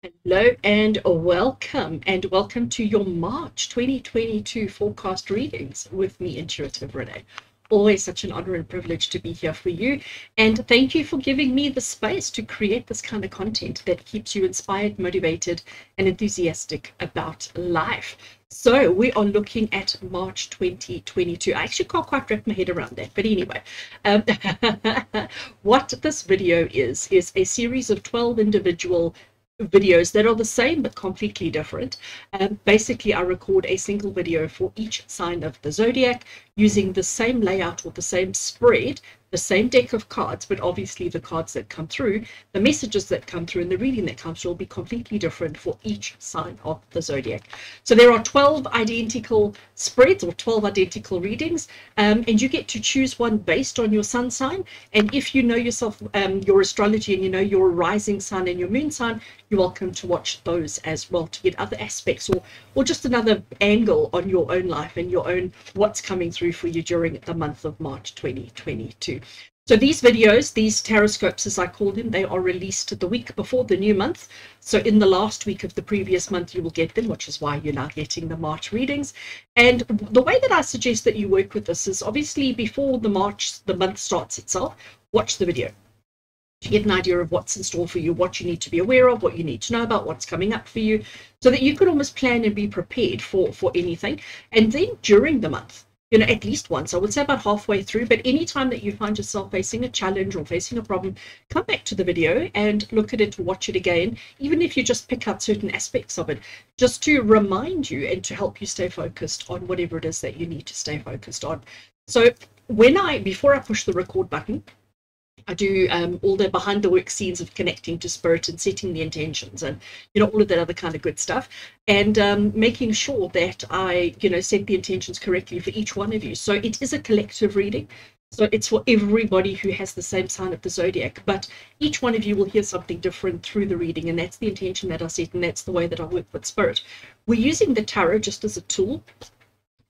Hello and welcome to your March 2022 forecast readings with me, Intuitive Rene. Always such an honor and privilege to be here for you, and thank you for giving me the space to create this kind of content that keeps you inspired, motivated, and enthusiastic about life. So we are looking at March 2022. I actually can't quite wrap my head around that, but anyway, what this video is a series of 12 individual videos that are the same but completely different. Basically, I record a single video for each sign of the zodiac using the same layout or the same spread, the same deck of cards, but obviously the cards that come through, the messages that come through, and the reading that comes through will be completely different for each sign of the zodiac. So there are 12 identical spreads or 12 identical readings, and you get to choose one based on your sun sign. And if you know yourself, your astrology, and you know your rising sign and your moon sign, you're welcome to watch those as well to get other aspects or just another angle on your own life and your own what's coming through for you during the month of March 2022. So these videos, these taroscopes as I call them, they are released the week before the new month. So in the last week of the previous month you will get them, which is why you're now getting the March readings. And the way that I suggest that you work with this is obviously before the month starts itself, watch the video to get an idea of what's in store for you, what you need to be aware of, what you need to know about, what's coming up for you, so that you could almost plan and be prepared for anything. And then during the month, you know, at least once, I would say about halfway through, but anytime that you find yourself facing a challenge or facing a problem, come back to the video and look at it or watch it again, even if you just pick out certain aspects of it, just to remind you and to help you stay focused on whatever it is that you need to stay focused on. So before I push the record button, I do all the behind the work scenes of connecting to spirit and setting the intentions and, you know, all of that other kind of good stuff, and making sure that I, you know, set the intentions correctly for each one of you. So it is a collective reading. So it's for everybody who has the same sign of the zodiac, but each one of you will hear something different through the reading, and that's the intention that I set, and that's the way that I work with spirit. We're using the tarot just as a tool,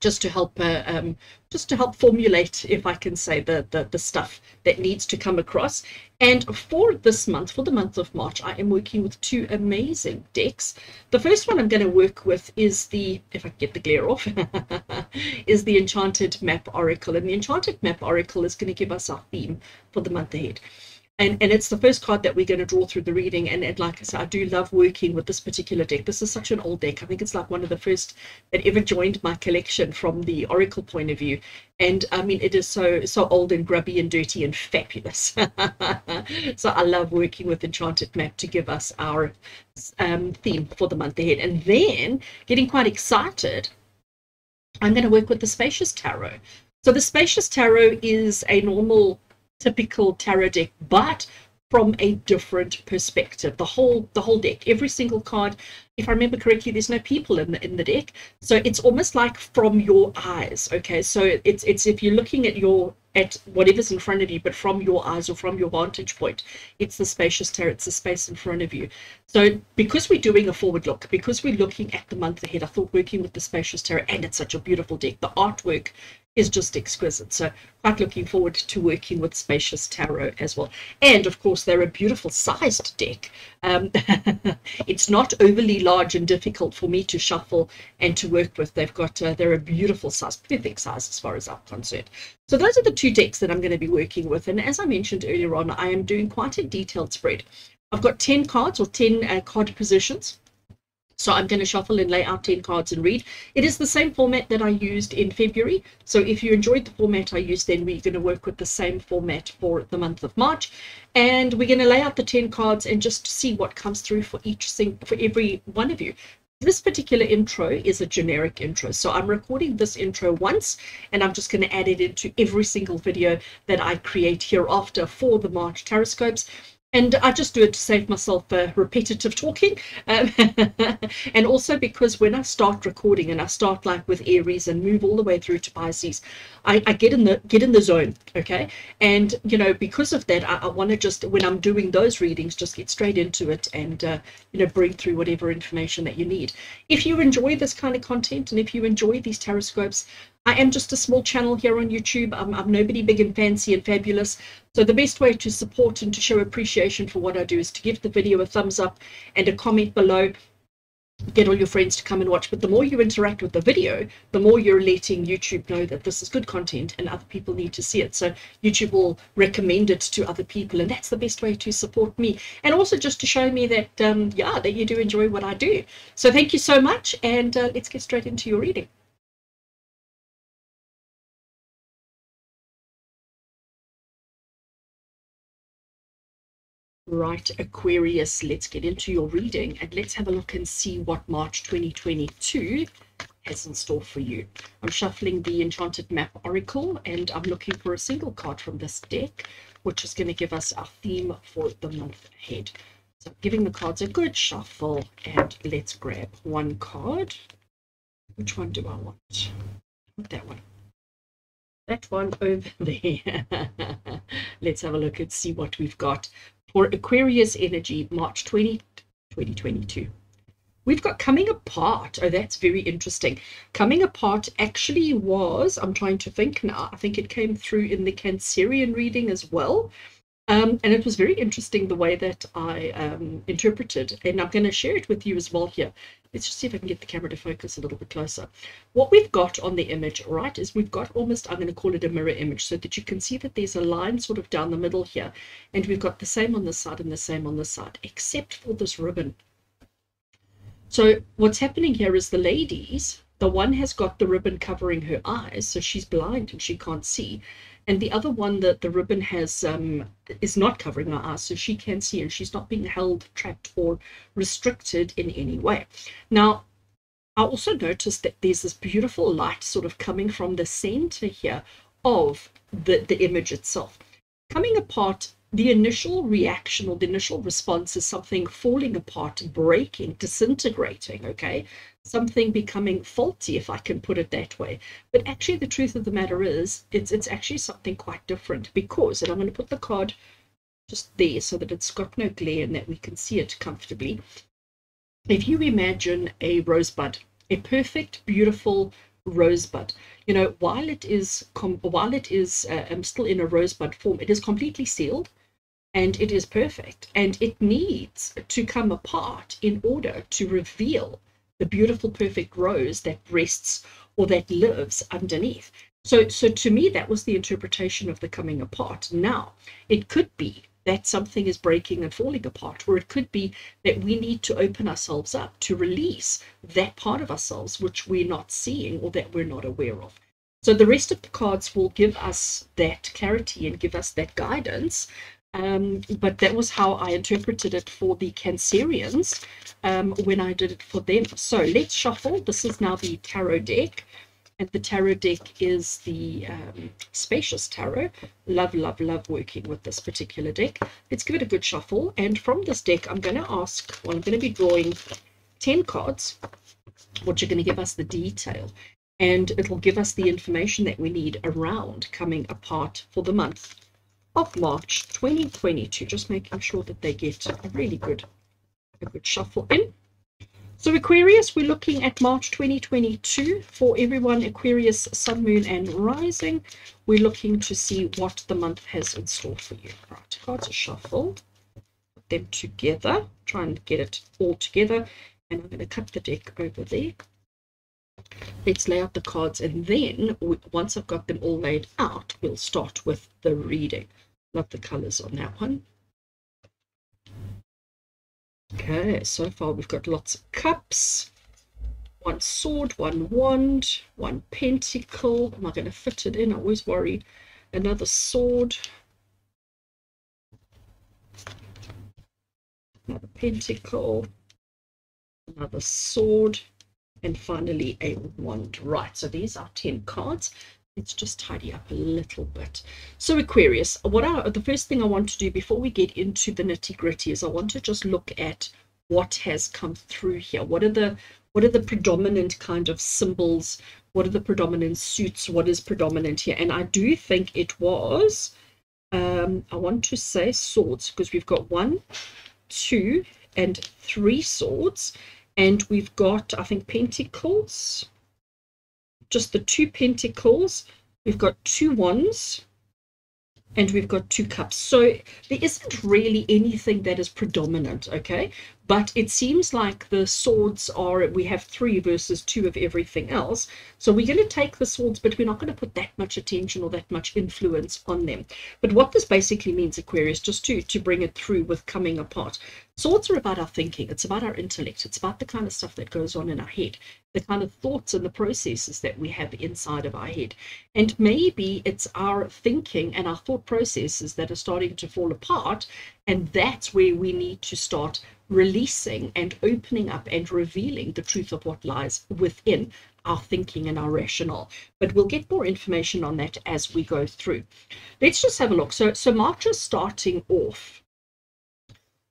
just to help formulate, if I can say, the stuff that needs to come across. And for this month, for the month of March, I am working with two amazing decks. The first one I'm going to work with is if I can get the glare off, is the Enchanted Map Oracle. And the Enchanted Map Oracle is going to give us our theme for the month ahead. And it's the first card that we're going to draw through the reading. And like I said, I do love working with this particular deck. This is such an old deck. I think it's like one of the first that ever joined my collection from the Oracle point of view. And I mean, it is so old and grubby and dirty and fabulous. So I love working with Enchanted Map to give us our theme for the month ahead. And then, getting quite excited, I'm going to work with the Spacious Tarot. So the Spacious Tarot is a normal, typical tarot deck, but from a different perspective. The whole deck, every single card, if I remember correctly, there's no people in the deck, so it's almost like from your eyes. Okay, so it's if you're looking at whatever's in front of you, but from your eyes or from your vantage point, it's the Spacious Tarot. It's the space in front of you. So because we're doing a forward look, because we're looking at the month ahead, I thought working with the Spacious Tarot, and it's such a beautiful deck. The artwork is just exquisite. So quite looking forward to working with Spacious Tarot as well. And of course, they're a beautiful sized deck. It's not overly large and difficult for me to shuffle and to work with. They're a beautiful size, perfect size as far as I'm concerned. So those are the two decks that I'm going to be working with. And as I mentioned earlier on, I am doing quite a detailed spread. I've got 10 cards or 10 card positions. So I'm going to shuffle and lay out 10 cards and read. It is the same format that I used in February. So if you enjoyed the format I used, then we're going to work with the same format for the month of March. And we're going to lay out the 10 cards and just see what comes through for every one of you. This particular intro is a generic intro. So I'm recording this intro once, and I'm just going to add it into every single video that I create hereafter for the March Taroscopes. And I just do it to save myself repetitive talking, and also because when I start recording and I start like with Aries and move all the way through to Pisces, I get in the zone, okay? And you know, because of that, I want to just, when I'm doing those readings, just get straight into it and you know, bring through whatever information that you need. If you enjoy this kind of content and if you enjoy these taroscopes, I am just a small channel here on YouTube. I'm nobody big and fancy and fabulous. So the best way to support and to show appreciation for what I do is to give the video a thumbs up and a comment below. Get all your friends to come and watch. But the more you interact with the video, the more you're letting YouTube know that this is good content and other people need to see it. So YouTube will recommend it to other people, and that's the best way to support me, and also just to show me that yeah, that you do enjoy what I do. So thank you so much, and let's get straight into your reading. Right, Aquarius, let's get into your reading and let's have a look and see what March 2022 has in store for you. I'm shuffling the Enchanted Map Oracle and I'm looking for a single card from this deck, which is going to give us our theme for the month ahead. So I'm giving the cards a good shuffle and let's grab one card. Which one do I want? That one. That one over there. Let's have a look and see what we've got for Aquarius energy, March 2022. We've got coming apart. Oh, that's very interesting. Coming apart actually was, I'm trying to think now, I think it came through in the Cancerian reading as well. And it was very interesting the way that I interpreted, and I'm going to share it with you as well here. Let's just see if I can get the camera to focus a little bit closer. What we've got on the image, right, is we've got almost, I'm going to call it a mirror image, so that you can see that there's a line sort of down the middle here, and we've got the same on the side and the same on the side, except for this ribbon. So what's happening here is the ladies, the one has got the ribbon covering her eyes, so she's blind and she can't see. And the other one, that the ribbon has is not covering her eyes, so she can see, and she's not being held, trapped, or restricted in any way. Now, I also noticed that there's this beautiful light sort of coming from the center here of the image itself. Coming apart, the initial reaction or the initial response is something falling apart, breaking, disintegrating, okay? Something becoming faulty, if I can put it that way. But actually the truth of the matter is it's actually something quite different, because, and I'm going to put the card just there so that it's got no glare and that we can see it comfortably. If you imagine a rosebud, a perfect, beautiful rosebud, you know, while it is still in a rosebud form, it is completely sealed and it is perfect, and it needs to come apart in order to reveal the beautiful, perfect rose that rests or that lives underneath. So to me, that was the interpretation of the coming apart. Now, it could be that something is breaking and falling apart, or it could be that we need to open ourselves up to release that part of ourselves which we're not seeing or that we're not aware of. So the rest of the cards will give us that clarity and give us that guidance. But that was how I interpreted it for the Cancerians when I did it for them. So let's shuffle. This is now the tarot deck, and the tarot deck is the Spacious Tarot. Love, love, love working with this particular deck. Let's give it a good shuffle. And from this deck, I'm going to ask, well, I'm going to be drawing 10 cards, which are going to give us the detail. And it'll give us the information that we need around coming apart for the month of March 2022, just making sure that they get a really good shuffle in. So Aquarius, we're looking at March 2022 for everyone, Aquarius, Sun, Moon, and Rising. We're looking to see what the month has in store for you. Right, cards are shuffled, put them together, try and get it all together, and I'm going to cut the deck over there. Let's lay out the cards, and then once I've got them all laid out, we'll start with the reading. Love the colors on that one. Okay, so far we've got lots of cups, one sword, one wand, one pentacle. Am I going to fit it in? I always worry. Another sword, another pentacle, another sword, and finally a wand. Right, so these are 10 cards. Let's just tidy up a little bit. So Aquarius, the first thing I want to do before we get into the nitty-gritty is I want to just look at what has come through here. What are the predominant kind of symbols? What are the predominant suits? What is predominant here? And I do think it was, I want to say swords, because we've got 1, 2, and 3 swords, and we've got, I think, pentacles. just the 2 Pentacles, we've got 2 Wands, and we've got 2 Cups. So there isn't really anything that is predominant, okay? But it seems like the swords are, we have 3 versus 2 of everything else. So we're going to take the swords, but we're not going to put that much attention or that much influence on them. But what this basically means, Aquarius, just to bring it through with coming apart, swords are about our thinking. It's about our intellect. It's about the kind of stuff that goes on in our head, the kind of thoughts and the processes that we have inside of our head. And maybe it's our thinking and our thought processes that are starting to fall apart, and that's where we need to start releasing and opening up and revealing the truth of what lies within our thinking and our rationale. But we'll get more information on that as we go through. Let's just have a look. So March is starting off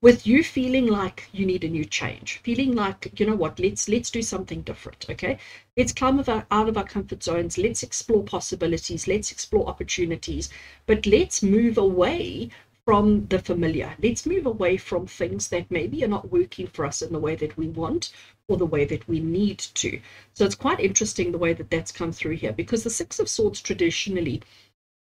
with you feeling like you need a new change, feeling like, you know what, let's do something different, okay? Let's climb out of our comfort zones. Let's explore possibilities. Let's explore opportunities. But let's move away from the familiar. Let's move away from things that maybe are not working for us in the way that we want or the way that we need to. So it's quite interesting the way that that's come through here, because the 6 of Swords traditionally,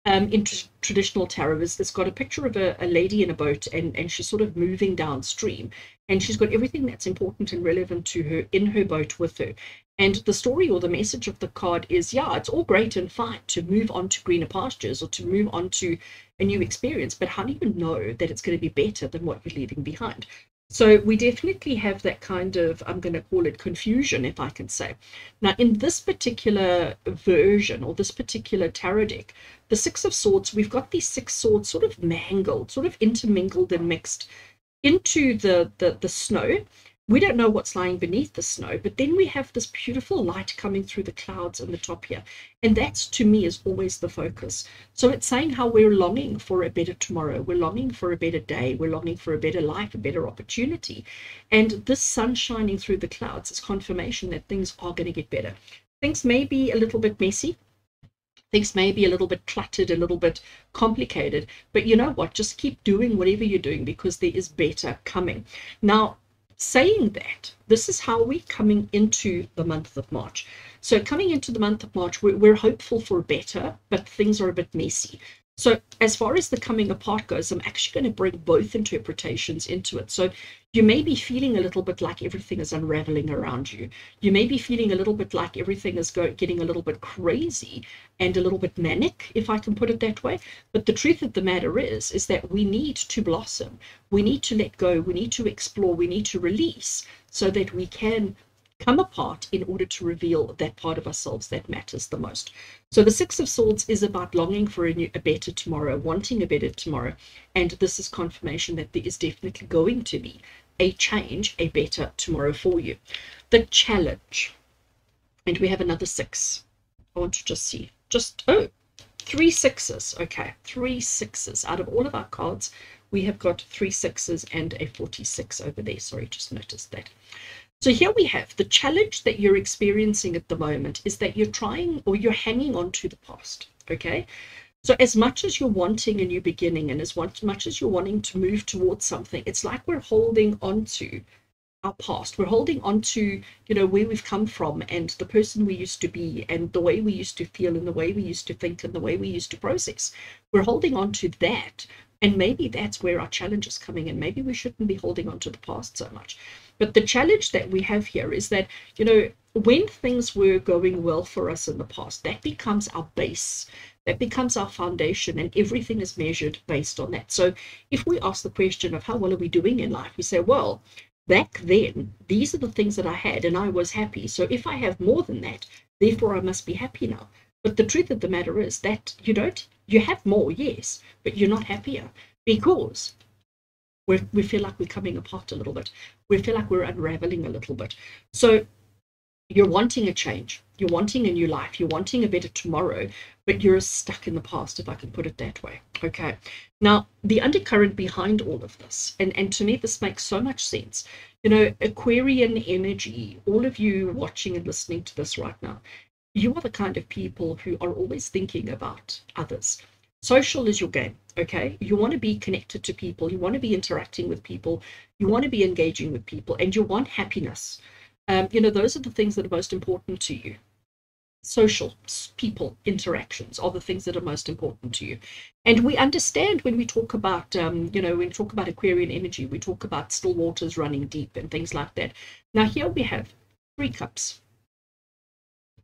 in traditional tarot, it's got a picture of a lady in a boat, and she's sort of moving downstream, and she's got everything that's important and relevant to her in her boat with her. And the story or the message of the card is, yeah, it's all great and fine to move on to greener pastures or to move on to a new experience, but how do you know that it's going to be better than what you're leaving behind? So we definitely have that kind of, I'm going to call it confusion, if I can say. Now, in this particular version or this particular tarot deck, the 6 of Swords, we've got these 6 swords sort of mangled, sort of intermingled and mixed into the snow. We don't know what's lying beneath the snow, but then we have this beautiful light coming through the clouds in the top here. And that's, to me, is always the focus. So it's saying how we're longing for a better tomorrow. We're longing for a better day. We're longing for a better life, a better opportunity. And this sun shining through the clouds is confirmation that things are going to get better. Things may be a little bit messy. Things may be a little bit cluttered, a little bit complicated. But you know what? Just keep doing whatever you're doing, because there is better coming. Now, saying that, this is how we're coming into the month of March. So coming into the month of March, we're hopeful for better, but things are a bit messy. So as far as the coming apart goes, I'm actually going to bring both interpretations into it. So you may be feeling a little bit like everything is unraveling around you. You may be feeling a little bit like everything is getting a little bit crazy and a little bit manic, if I can put it that way. But the truth of the matter is that we need to blossom. We need to let go. We need to explore. We need to release so that we can come apart in order to reveal that part of ourselves that matters the most. So the 6 of Swords is about longing for a better tomorrow, wanting a better tomorrow. And this is confirmation that there is definitely going to be a change, a better tomorrow for you. The challenge. And we have another 6. I want to just see. 3 sixes. Okay, 3 sixes. Out of all of our cards, we have got 3 sixes and a 46 over there. Sorry, just noticed that. So here we have the challenge that you're experiencing at the moment is that you're trying, or you're hanging on to the past, okay? So as much as you're wanting a new beginning and as much as you're wanting to move towards something, it's like we're holding on to our past. We're holding on to, you know, where we've come from and the person we used to be and the way we used to feel and the way we used to think and the way we used to process. We're holding on to that. And maybe that's where our challenge is coming in. Maybe we shouldn't be holding on to the past so much. But the challenge that we have here is that, you know, when things were going well for us in the past, that becomes our base. That becomes our foundation, and everything is measured based on that. So if we ask the question of how well are we doing in life, we say, well, back then, these are the things that I had and I was happy. So if I have more than that, therefore I must be happy now. But the truth of the matter is that you have more, yes, but you're not happier because we feel like we're coming apart a little bit. We feel like we're unraveling a little bit. So you're wanting a change. You're wanting a new life. You're wanting a better tomorrow, but you're stuck in the past, if I can put it that way. Okay. Now, the undercurrent behind all of this, and to me, this makes so much sense. You know, Aquarian energy, all of you watching and listening to this right now, you are the kind of people who are always thinking about others. Social is your game, okay? You want to be connected to people. You want to be interacting with people. You want to be engaging with people, and you want happiness. You know, those are the things that are most important to you. social people interactions are the things that are most important to you. And we understand when we talk about when we talk about Aquarian energy, we talk about still waters running deep and things like that. Now here we have 3 cups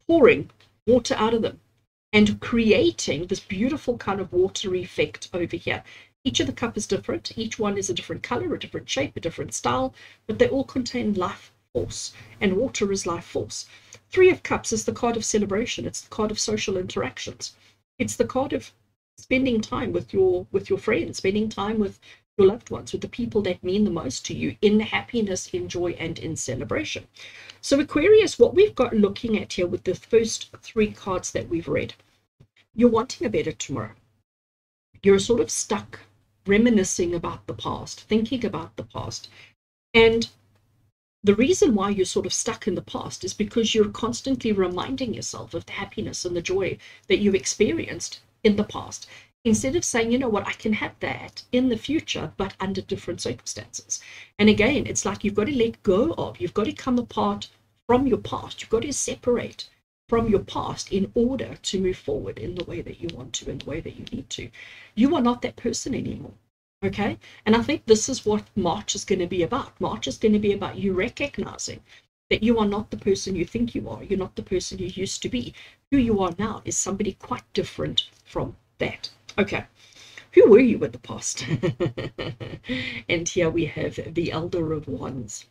pouring water out of them and creating this beautiful kind of watery effect over here. Each of the cup is different. Each one is a different color, a different shape, a different style, but they all contain life force, and water is life force. 3 of Cups is the card of celebration. It's the card of social interactions. It's the card of spending time with your friends, spending time with your loved ones, with the people that mean the most to you, in happiness, in joy, and in celebration. So Aquarius, what we've got looking at here with the first 3 cards that we've read, you're wanting a better tomorrow. You're sort of stuck reminiscing about the past, thinking about the past. And the reason why you're sort of stuck in the past is because you're constantly reminding yourself of the happiness and the joy that you've experienced in the past, instead of saying, you know what, I can have that in the future, but under different circumstances. And again, it's like you've got to let go of, you've got to come apart from your past. You've got to separate from your past in order to move forward in the way that you want to, in the way that you need to. You are not that person anymore. Okay, and I think this is what March is going to be about. March is going to be about you recognizing that you are not the person you think you are. You're not the person you used to be. Who you are now is somebody quite different from that. Okay, who were you in the past? And here we have the Elder of Wands.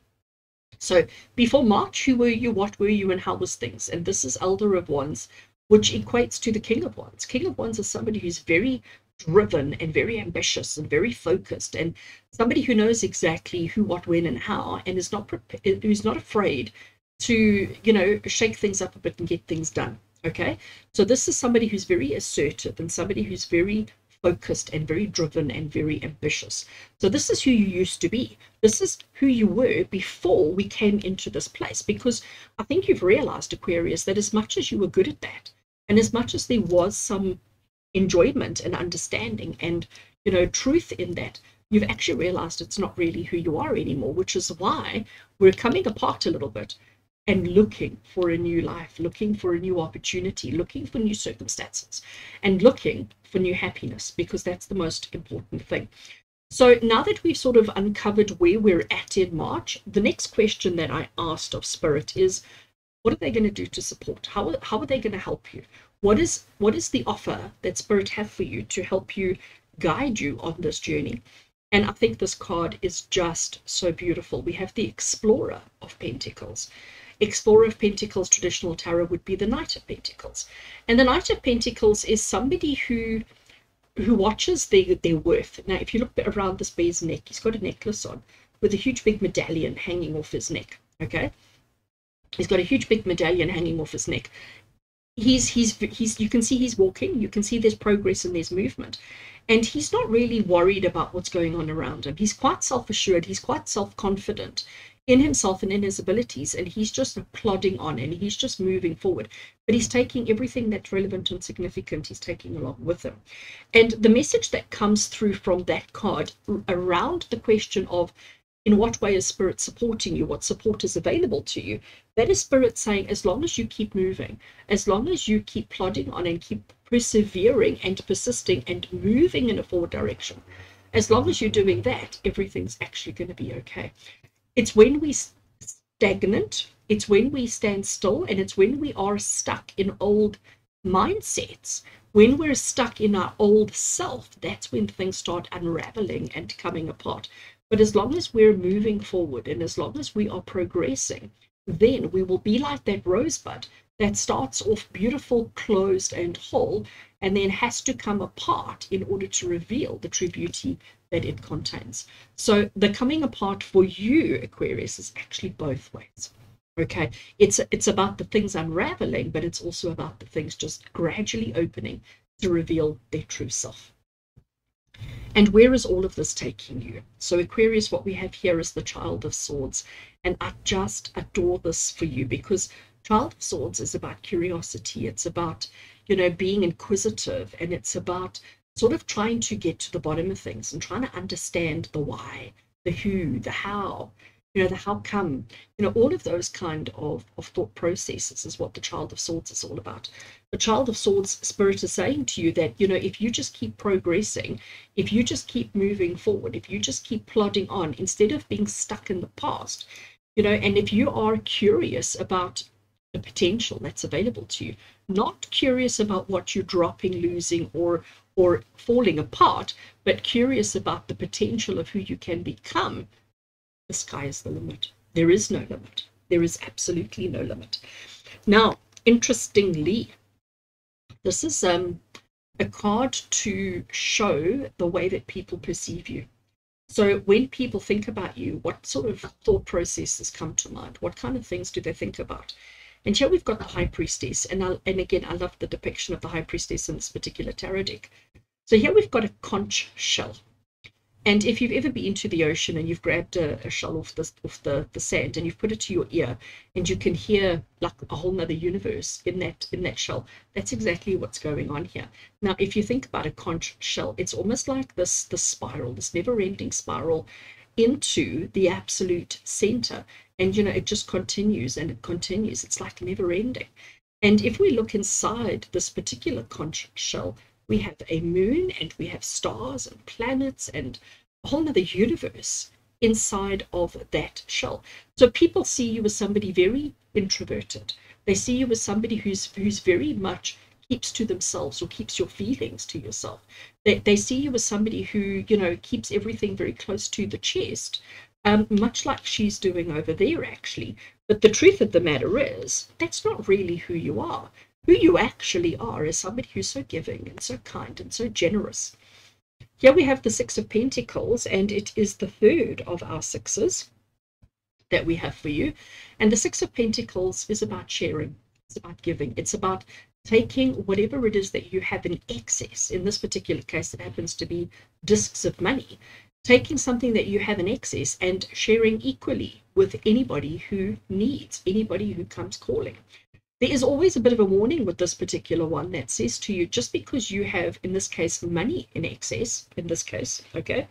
So before March, who were you, what were you, and how was things? And this is Elder of Wands, which equates to the King of Wands. King of Wands is somebody who's very driven and very ambitious and very focused, and somebody who knows exactly who, what, when, and how, and is not who's not afraid to shake things up a bit and get things done. Okay, so this is somebody who's very assertive and somebody who's very focused and very driven and very ambitious. So this is who you used to be. This is who you were before we came into this place, because I think you've realized, Aquarius, that as much as you were good at that, and as much as there was some enjoyment and understanding and truth in that, you've actually realized it's not really who you are anymore, which is why we're coming apart a little bit and looking for a new life, looking for a new opportunity, looking for new circumstances, and looking for new happiness, because that's the most important thing. So now that we've sort of uncovered where we're at in March, the next question that I asked of Spirit is, what are they going to do to support? How are they going to help you? What is the offer that Spirit have for you to help you, guide you on this journey? And I think this card is just so beautiful. We have the Explorer of Pentacles. Explorer of Pentacles, traditional tarot, would be the Knight of Pentacles. And the Knight of Pentacles is somebody who watches their worth. Now, if you look around this bear's neck, he's got a necklace on with a huge big medallion hanging off his neck. Okay, he's got a huge big medallion hanging off his neck. He's you can see he's walking, you can see there's progress and there's movement, and he's not really worried about what's going on around him. He's quite self-assured, he's quite self-confident in himself and in his abilities, and he's just plodding on and he's just moving forward, but he's taking everything that's relevant and significant, he's taking along with him. And the message that comes through from that card around the question of in what way is Spirit supporting you, what support is available to you, that is Spirit saying, as long as you keep moving, as long as you keep plodding on and keep persevering and persisting and moving in a forward direction, as long as you're doing that, everything's actually going to be okay. It's when we stagnant, it's when we stand still, and it's when we are stuck in old mindsets, when we're stuck in our old self, that's when things start unraveling and coming apart. But as long as we're moving forward and as long as we are progressing, then we will be like that rosebud that starts off beautiful, closed, and whole, and then has to come apart in order to reveal the true beauty that it contains. So the coming apart for you, Aquarius, is actually both ways. Okay, it's about the things unraveling, but it's also about the things just gradually opening to reveal their true self. And where is all of this taking you? So Aquarius, what we have here is the Child of Swords, and I just adore this for you, because Child of Swords is about curiosity. It's about being inquisitive, and it's about sort of trying to get to the bottom of things and trying to understand the why, the who, the how. the how come, all of those kind of thought processes is what the Child of Swords is all about. The Child of Swords spirit is saying to you that, if you just keep progressing, if you just keep moving forward, if you just keep plodding on, instead of being stuck in the past, and if you are curious about the potential that's available to you, not curious about what you're dropping, losing, or falling apart, but curious about the potential of who you can become, the sky is the limit. There is no limit. There is absolutely no limit. Now, interestingly, this is a card to show the way that people perceive you. So when people think about you, what sort of thought processes come to mind? What kind of things do they think about? And here we've got the High Priestess, and again, I love the depiction of the High Priestess in this particular tarot deck. So here we've got a conch shell. And if you've ever been to the ocean and you've grabbed a shell off the sand and you've put it to your ear and you can hear like a whole nother universe in that shell, that's exactly what's going on here. Now, if you think about a conch shell, it's almost like this spiral, this never-ending spiral into the absolute center. And, it just continues and it continues. It's like never-ending. And if we look inside this particular conch shell, we have a moon and we have stars and planets and a whole other universe inside of that shell. So people see you as somebody very introverted. They see you as somebody who's very much keeps to themselves or keeps your feelings to yourself. They see you as somebody who, keeps everything very close to the chest, much like she's doing over there, actually. But the truth of the matter is, that's not really who you are. Who you actually are is somebody who's so giving and so kind and so generous. Here we have the Six of Pentacles, and it is the third of our sixes that we have for you. And the Six of Pentacles is about sharing. It's about giving. It's about taking whatever it is that you have in excess. In this particular case, it happens to be discs of money. Taking something that you have in excess and sharing equally with anybody who needs, anybody who comes calling. There is always a bit of a warning with this particular one that says to you, just because you have, in this case, money in excess, in this case, okay,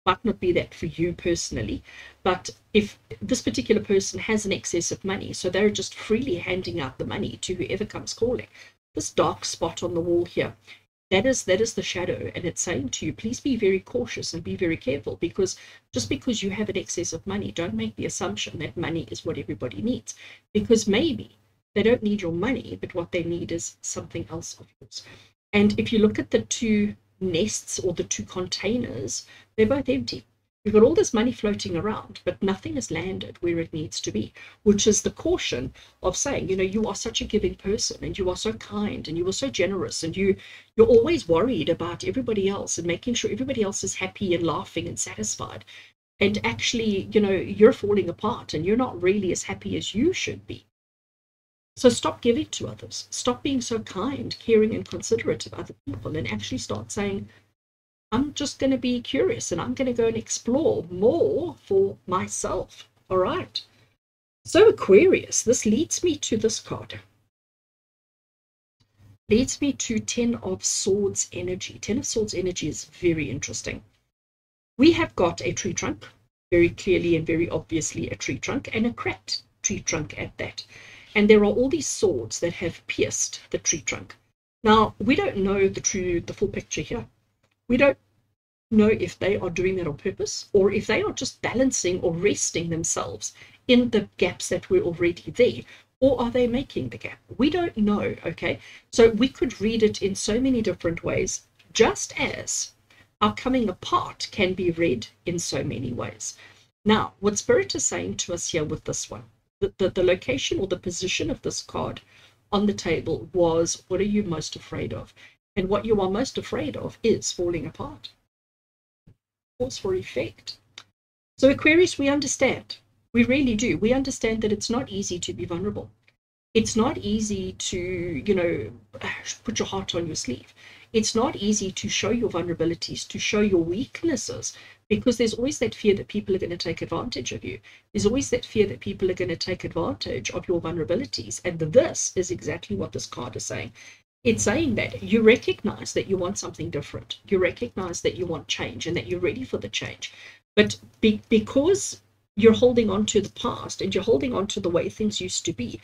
might not be that for you personally, but if this particular person has an excess of money, so they're just freely handing out the money to whoever comes calling, this dark spot on the wall here, that is the shadow, and it's saying to you, please be very cautious and be very careful, because just because you have an excess of money, don't make the assumption that money is what everybody needs, because maybe they don't need your money, but what they need is something else of yours. And if you look at the two nests or the two containers, they're both empty. You've got all this money floating around, but nothing has landed where it needs to be, which is the caution of saying, you are such a giving person, and you are so kind, and you are so generous, and you're always worried about everybody else and making sure everybody else is happy and laughing and satisfied. And actually, you're falling apart, and you're not really as happy as you should be. So stop giving to others. Stop being so kind, caring, and considerate of other people, and actually start saying, I'm just going to be curious and I'm going to go and explore more for myself. All right. So Aquarius, this leads me to this card. Leads me to 10 of Swords energy. 10 of Swords energy is very interesting. We have got a tree trunk, very clearly and very obviously a tree trunk, and a cracked tree trunk at that. And there are all these swords that have pierced the tree trunk. Now, we don't know the full picture here. We don't know if they are doing that on purpose, or if they are just balancing or resting themselves in the gaps that were already there, or are they making the gap? We don't know, okay? So we could read it in so many different ways, just as our coming apart can be read in so many ways. Now, what Spirit is saying to us here with this one, the location or the position of this card on the table was, what are you most afraid of? And what you are most afraid of is falling apart. Cause for effect. So Aquarius, we understand. We really do. We understand that it's not easy to be vulnerable. It's not easy to, put your heart on your sleeve. It's not easy to show your vulnerabilities, to show your weaknesses, because there's always that fear that people are going to take advantage of you. There's always that fear that people are going to take advantage of your vulnerabilities. And this is exactly what this card is saying. It's saying that you recognize that you want something different. You recognize that you want change and that you're ready for the change. But because you're holding on to the past and you're holding on to the way things used to be.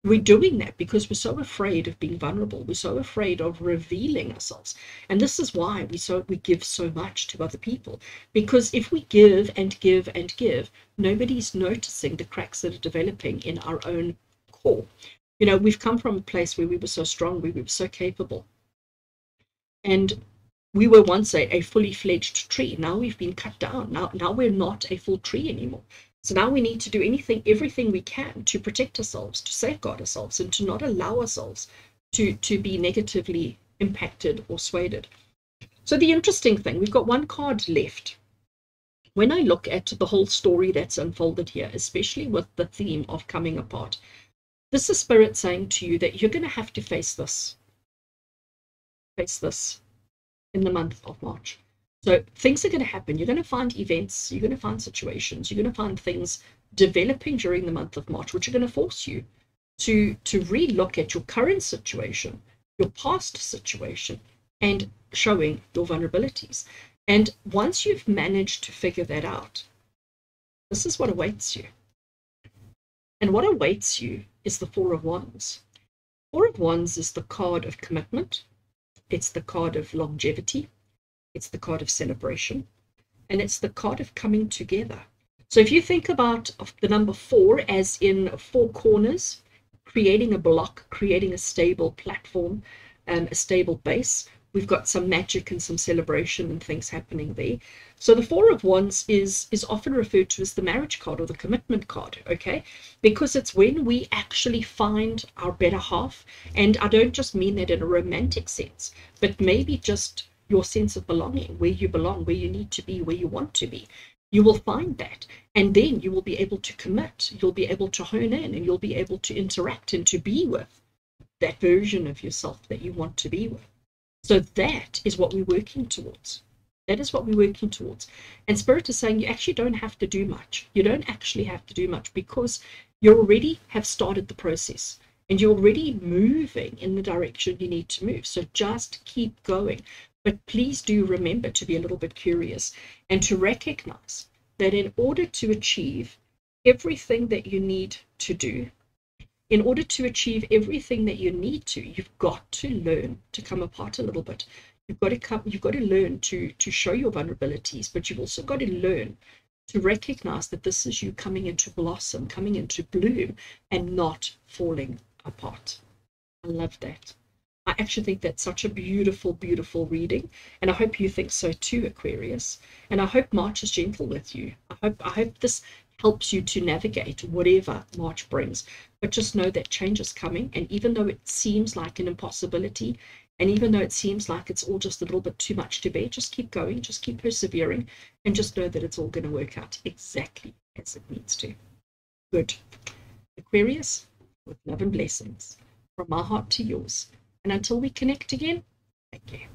We're doing that because we're so afraid of being vulnerable. We're so afraid of revealing ourselves. And this is why we give so much to other people. Because if we give and give and give, nobody's noticing the cracks that are developing in our own core. You know, we've come from a place where we were so strong, we were so capable. And we were once a fully fledged tree. Now we've been cut down. Now we're not a full tree anymore. So now we need to do everything we can to protect ourselves, to safeguard ourselves, and to not allow ourselves to be negatively impacted or swayed. So the interesting thing, we've got one card left. When I look at the whole story that's unfolded here, especially with the theme of coming apart, this is Spirit saying to you that you're going to have to face this in the month of March. So things are going to happen. You're going to find events, you're going to find situations, you're going to find things developing during the month of March, which are going to force you to re-look at your current situation, your past situation, and showing your vulnerabilities. And once you've managed to figure that out, this is what awaits you. And what awaits you is the Four of Wands. Four of Wands is the card of commitment. It's the card of longevity. It's the card of celebration, and it's the card of coming together. So if you think about the number 4 as in 4 corners, creating a block, creating a stable platform, a stable base, we've got some magic and some celebration and things happening there. So the Four of Wands is often referred to as the marriage card or the commitment card, okay? Because it's when we actually find our better half, and I don't just mean that in a romantic sense, but maybe just your sense of belonging, where you belong, where you need to be, where you want to be. You will find that, and then you will be able to commit, you'll be able to hone in, and you'll be able to interact and to be with that version of yourself that you want to be with. So that is what we're working towards. That is what we're working towards. And Spirit is saying you actually don't have to do much. You don't actually have to do much because you already have started the process and you're already moving in the direction you need to move. So just keep going. But please do remember to be a little bit curious and to recognize that in order to achieve everything that you need to do, in order to achieve everything that you need to, you've got to learn to come apart a little bit. You've got to learn to show your vulnerabilities, but you've also got to learn to recognize that this is you coming into blossom, coming into bloom, and not falling apart. I love that. I actually think that's such a beautiful, beautiful reading, and I hope you think so too, Aquarius. And I hope March is gentle with you. I hope this helps you to navigate whatever March brings. But just know that change is coming, and even though it seems like an impossibility, and even though it seems like it's all just a little bit too much to bear, just keep going, just keep persevering, and just know that it's all going to work out exactly as it needs to. Good. Aquarius, with love and blessings, from my heart to yours. And until we connect again, take care.